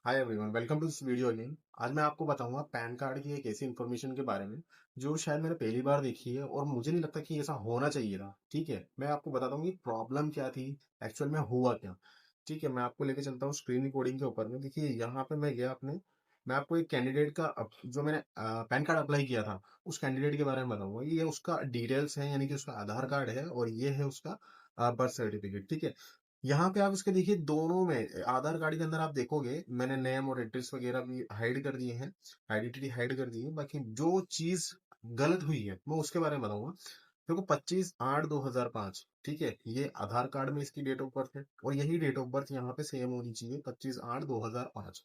Hi everyone, welcome to this video again. आज मैं आपको बताऊंगा पैन कार्ड की एक ऐसी इन्फॉर्मेशन के बारे में जो शायद मैंने पहली बार देखी है और मुझे नहीं लगता कि ऐसा होना चाहिए था। ठीक है, मैं आपको बताता हूँ कि प्रॉब्लम क्या थी, एक्चुअल में हुआ क्या। ठीक है, मैं आपको लेके चलता हूँ स्क्रीन रिकॉर्डिंग के ऊपर में। देखिए, यहाँ पे मैं गया अपने, मैं आपको एक कैंडिडेट का जो मैंने पैन कार्ड अप्लाई किया था उस कैंडिडेट के बारे में बताऊंगा। ये उसका डिटेल्स है, यानी कि उसका आधार कार्ड है और ये है उसका बर्थ सर्टिफिकेट। ठीक है, यहाँ पे आप इसके देखिए दोनों में आधार कार्ड के अंदर आप देखोगे मैंने नेम और एड्रेस वगैरह भी हाइड कर दिए हैं, आइडेंटिटी हाइड कर दी है। बाकी जो चीज गलत हुई है मैं उसके बारे में बताऊंगा। देखो, 25/8/2005, ठीक है, ये आधार कार्ड में इसकी डेट ऑफ बर्थ है और यही डेट ऑफ बर्थ यहाँ पे सेम होनी चाहिए, 25/8/2005।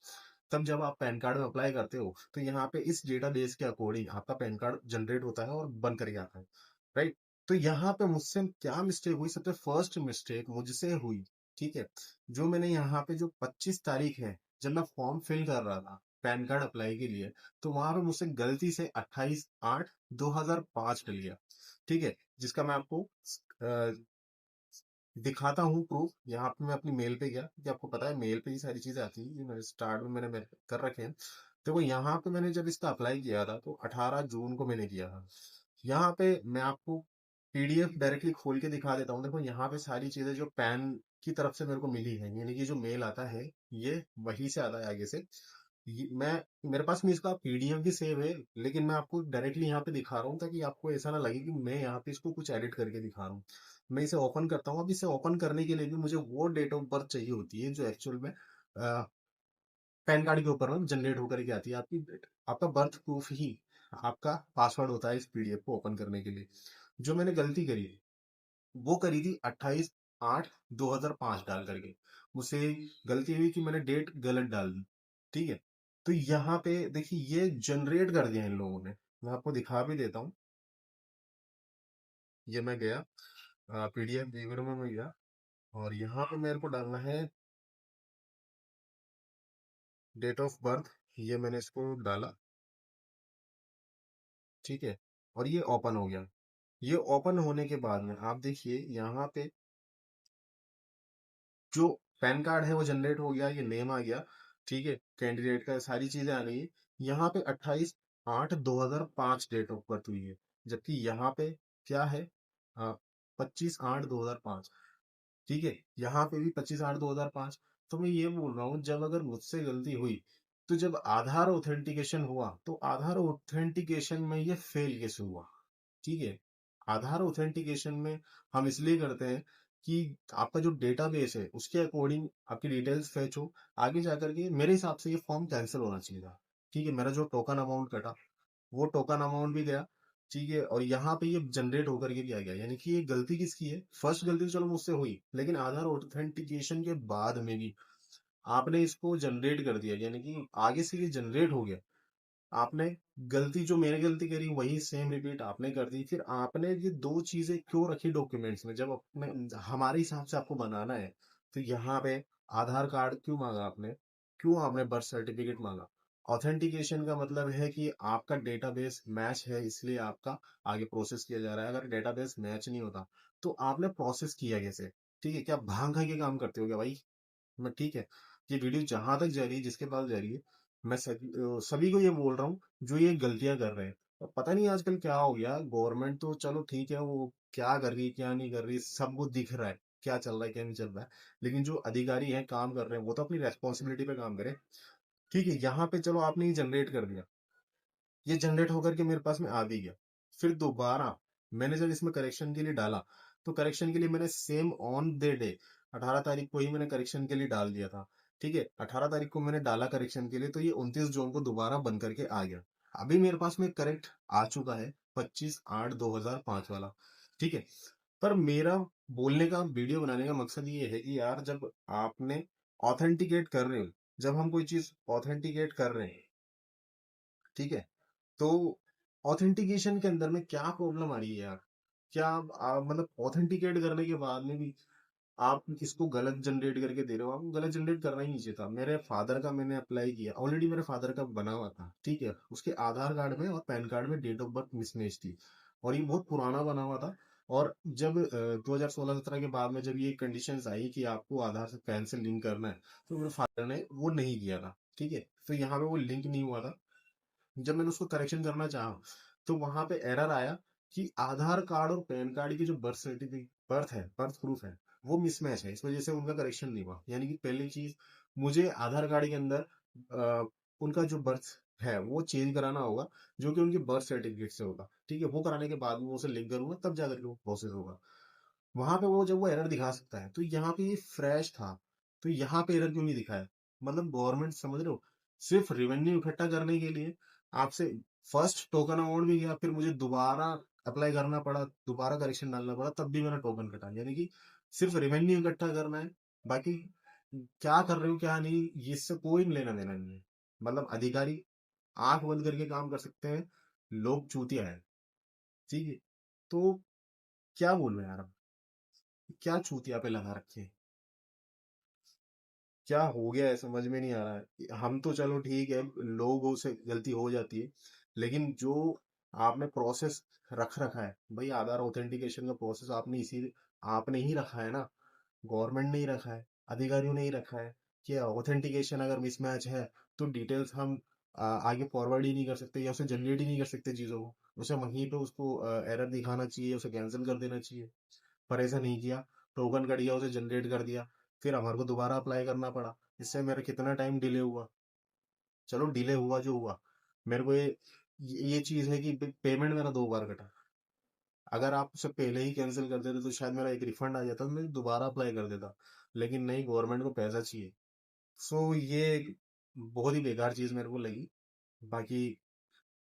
तब जब आप पैन कार्ड में अप्लाई करते हो तो यहाँ पे इस डेटा बेस के अकॉर्डिंग आपका पैन कार्ड जनरेट होता है और बन करके आता है। राइट। तो यहाँ पे मुझसे क्या मिस्टेक हुई, सबसे फर्स्ट मिस्टेक मुझसे हुई। ठीक है, जो मैंने यहाँ पे जो 25 तारीख है, जब मैं फॉर्म फिल कर रहा था पैन कार्ड अप्लाई के लिए, तो वहां पे मुझसे गलती से 28/8/2005 कर लिया। ठीक है, जिसका मैं आपको अ, दिखाता हूँ प्रूफ। यहाँ पे मैं अपनी मेल पे गया, क्योंकि आपको पता है मेल पे ही सारी चीजें आती है, ये मैंने स्टार्ट में मैंने कर रखे हैं। देखो, यहाँ पे मैंने जब इसका अप्लाई किया था तो 18 जून को मैंने किया था। यहाँ पे मैं आपको पीडीएफ डायरेक्टली खोल के दिखा देता हूँ। देखो, यहाँ पे सारी चीजें जो पैन की तरफ से मेरे को मिली है, यानी कि जो मेल आता है ये वहीं से आता है आगे से। मैं मेरे पास में इसका पीडीएफ भी सेव है, लेकिन मैं आपको डायरेक्टली यहाँ पे दिखा रहा हूँ ताकि आपको ऐसा ना लगे कि मैं यहाँ पे इसको कुछ एडिट करके दिखा रहा हूँ। मैं इसे ओपन करता हूँ। अब इसे ओपन करने के लिए भी मुझे वो डेट ऑफ बर्थ चाहिए होती है जो एक्चुअल में पैन कार्ड के ऊपर में जनरेट होकर के आती है। आपका बर्थ प्रूफ ही आपका पासवर्ड होता है इस पीडीएफ को ओपन करने के लिए। जो मैंने गलती करी वो करी थी 28/8/2005 डाल करके। मुझसे गलती हुई कि मैंने डेट गलत डाल दी। ठीक है, तो यहाँ पे देखिए ये जनरेट कर दिया इन लोगों ने। मैं आपको दिखा भी देता हूँ। ये मैं गया पीडीएफ व्यूअर में मैं गया और यहाँ पे मेरे को डालना है डेट ऑफ बर्थ। ये मैंने इसको डाला। ठीक है, और ये ओपन हो गया। ये ओपन होने के बाद में आप देखिए यहाँ पे जो पैन कार्ड है वो जनरेट हो गया, ये नेम आ गया। ठीक है, कैंडिडेट का सारी चीजें आ गई। यहाँ पे 28/8/2005 डेट ऑफ बर्थ हुई है, जबकि यहाँ पे क्या है, 25/8/2005। ठीक है, यहाँ पे भी 25/8/2005। तो मैं ये बोल रहा हूँ, जब अगर मुझसे गलती हुई तो जब आधार ऑथेंटिकेशन हुआ तो आधार ऑथेंटिकेशन में ये फेल कैसे हुआ। ठीक है, आधार ऑथेंटिकेशन में हम इसलिए करते हैं कि आपका जो डेटाबेस है उसके अकॉर्डिंग आपकी डिटेल्स फेच हो। आगे जाकर के मेरे हिसाब से ये फॉर्म कैंसिल होना चाहिए था। ठीक है, मेरा जो टोकन अमाउंट कटा वो टोकन अमाउंट भी गया। ठीक है, और यहाँ पे ये जनरेट होकर के भी आ गया, यानी कि ये गलती किसकी है। फर्स्ट गलती तो चलो मुझसे हुई, लेकिन आधार ऑथेंटिकेशन के बाद में भी आपने इसको जनरेट कर दिया, यानी कि आगे से ये जनरेट हो गया। आपने गलती जो मैंने गलती करी वही सेम रिपीट आपने कर दी। फिर आपने ये दो चीजें क्यों रखी डॉक्यूमेंट्स में, जब अपने हमारे हिसाब से आपको बनाना है। तो यहाँ पे आधार कार्ड क्यों मांगा आपने, क्यों आपने बर्थ सर्टिफिकेट मांगा। ऑथेंटिकेशन का मतलब है कि आपका डेटाबेस मैच है, इसलिए आपका आगे प्रोसेस किया जा रहा है। अगर डेटाबेस मैच नहीं होता तो आपने प्रोसेस किया कैसे। ठीक है, क्या भांग खा के काम करते हो क्या भाई। मैं ठीक है, ये वीडियो जहां तक जा रही है, जिसके पास जा रही है, मैं सभी को ये बोल रहा हूँ जो ये गलतियां कर रहे हैं। और पता नहीं आजकल क्या हो गया, गवर्नमेंट तो चलो ठीक है, वो क्या कर रही है क्या नहीं कर रही सबको दिख रहा है, क्या चल रहा है क्या नहीं चल रहा है। लेकिन जो अधिकारी हैं काम कर रहे हैं वो तो अपनी रेस्पॉन्सिबिलिटी पे काम करें। ठीक है, यहाँ पे चलो आपने ये जनरेट कर दिया, ये जनरेट होकर के मेरे पास में आ भी गया। फिर दोबारा मैंने जब इसमें करेक्शन के लिए डाला तो करेक्शन के लिए मैंने सेम ऑन द डे 18 तारीख को ही मैंने करेक्शन के लिए डाल दिया था। ठीक है, 18 तारीख को मैंने डाला करेक्शन के लिए, तो ये 29 जून को दोबारा बन करके आ गया। अभी मेरे पास में करेक्ट आ चुका है, 25/8/2005 वाला। ठीक है, पर मेरा बोलने का वीडियो बनाने का मकसद ये है कि यार, जब आपने ऑथेंटिकेट कर रहे हो, जब हम कोई चीज ऑथेंटिकेट कर रहे हैं, ठीक है, तो ऑथेंटिकेशन के अंदर में क्या प्रॉब्लम आ रही है यार। क्या आप मतलब ऑथेंटिकेट करने के बाद में भी आप इसको गलत जनरेट करके दे रहे हो। आपको गलत जनरेट करना ही नहीं चाहिए था। मेरे फादर का मैंने अप्लाई किया, ऑलरेडी मेरे फादर का बना हुआ था। ठीक है, उसके आधार कार्ड में और पैन कार्ड में डेट ऑफ बर्थ मिसमैच थी और ये बहुत पुराना बना हुआ था। और जब 2016-17 के बाद में जब ये कंडीशंस आई कि आपको आधार से पैन से लिंक करना है, तो मेरे फादर ने वो नहीं किया था। ठीक है। फिर यहाँ पे वो लिंक नहीं हुआ था। जब मैंने उसको करेक्शन करना चाहा, तो वहां पे एरर आया कि आधार कार्ड और पैन कार्ड की जो बर्थ सर्टिफिकेट, बर्थ प्रूफ है, वो मिसमैच है, इस वजह से उनका करेक्शन नहीं हुआ। यानी कि पहली चीज, मुझे आधार कार्ड के अंदर अ, उनका जो बर्थ है वो चेंज कराना होगा, जो कि उनके बर्थ सर्टिफिकेट से होगा। ठीक है, वो कराने के बाद में उसे लिंक करूंगा, तब जाकर के वो प्रोसेस होगा। वहां पे वो जब वो एरर दिखा सकता है, तो यहाँ पे ये फ्रेश था, तो यहाँ पे एरर क्यों नहीं दिखाया? मतलब गवर्नमेंट, समझ रहे हो, सिर्फ रेवेन्यू इकट्ठा करने के लिए आपसे फर्स्ट टोकन अमाउंट भी गया, फिर मुझे दोबारा अप्लाई करना पड़ा, दोबारा करेक्शन डालना पड़ा, तब भी मेरा टोकन कटा। यानी कि सिर्फ रेवेन्यू इकट्ठा करना है, बाकी क्या कर रहे हो क्या नहीं, इससे कोई लेना देना नहीं है। मतलब अधिकारी आंख बंद करके काम कर सकते हैं, लोग चूतिया है। ठीक है, तो क्या बोलूं यार अब, क्या चूतिया पे लगा रखे, क्या हो गया है समझ में नहीं आ रहा है। हम तो चलो ठीक है, लोगों से गलती हो जाती है, लेकिन जो आपने प्रोसेस रख रखा है भाई, आधार ऑथेंटिकेशन का प्रोसेस आपने इसी, आपने ही रखा है ना, गवर्नमेंट ने ही रखा है, अधिकारियों ने ही रखा है कि ऑथेंटिकेशन अगर मिसमैच है तो डिटेल्स हम आगे फॉरवर्ड ही नहीं कर सकते, या उसे जनरेट ही नहीं कर सकते चीजों को, उसे वहीं पे उसको एरर दिखाना चाहिए, उसे कैंसिल कर देना चाहिए। पर ऐसा नहीं किया, टोकन कट गया, उसे जनरेट कर दिया, फिर हमारे को दोबारा अप्लाई करना पड़ा। इससे मेरा कितना टाइम डिले हुआ। चलो डिले हुआ जो हुआ, मेरे को ये चीज है कि पेमेंट मेरा 2 बार कटा। अगर आप उसे पहले ही कैंसिल कर देते तो शायद मेरा एक रिफंड आ जाता, तो मैं दोबारा अप्लाई कर देता। लेकिन नहीं, गवर्नमेंट को पैसा चाहिए। सो ये एक बहुत ही बेकार चीज मेरे को लगी। बाकी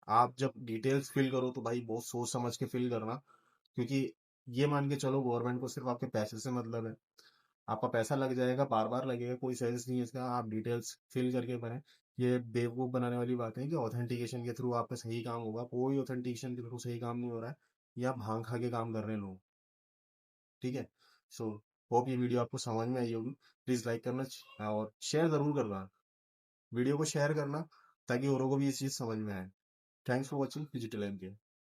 आप जब डिटेल्स फिल करो तो भाई बहुत सोच समझ के फिल करना, क्योंकि ये मान के चलो गवर्नमेंट को सिर्फ आपके पैसे से मतलब है। आपका पैसा लग जाएगा, बार बार लगेगा, कोई सेंस नहीं है इसका, आप डिटेल्स फिल करके भरें। ये बेवकूफ बनाने वाली बात है कि ऑथेंटिकेशन के थ्रू आपका सही काम होगा, कोई ऑथेंटिकेशन के थ्रू सही काम नहीं हो रहा है। ये आप भांग खा के काम कर रहे हैं लोग। ठीक है। सो होप ये वीडियो आपको समझ में आई होगी। प्लीज लाइक करना और शेयर जरूर करना, वीडियो को शेयर करना, ताकि औरों को भी ये चीज समझ में आए। Thanks for watching digital M के।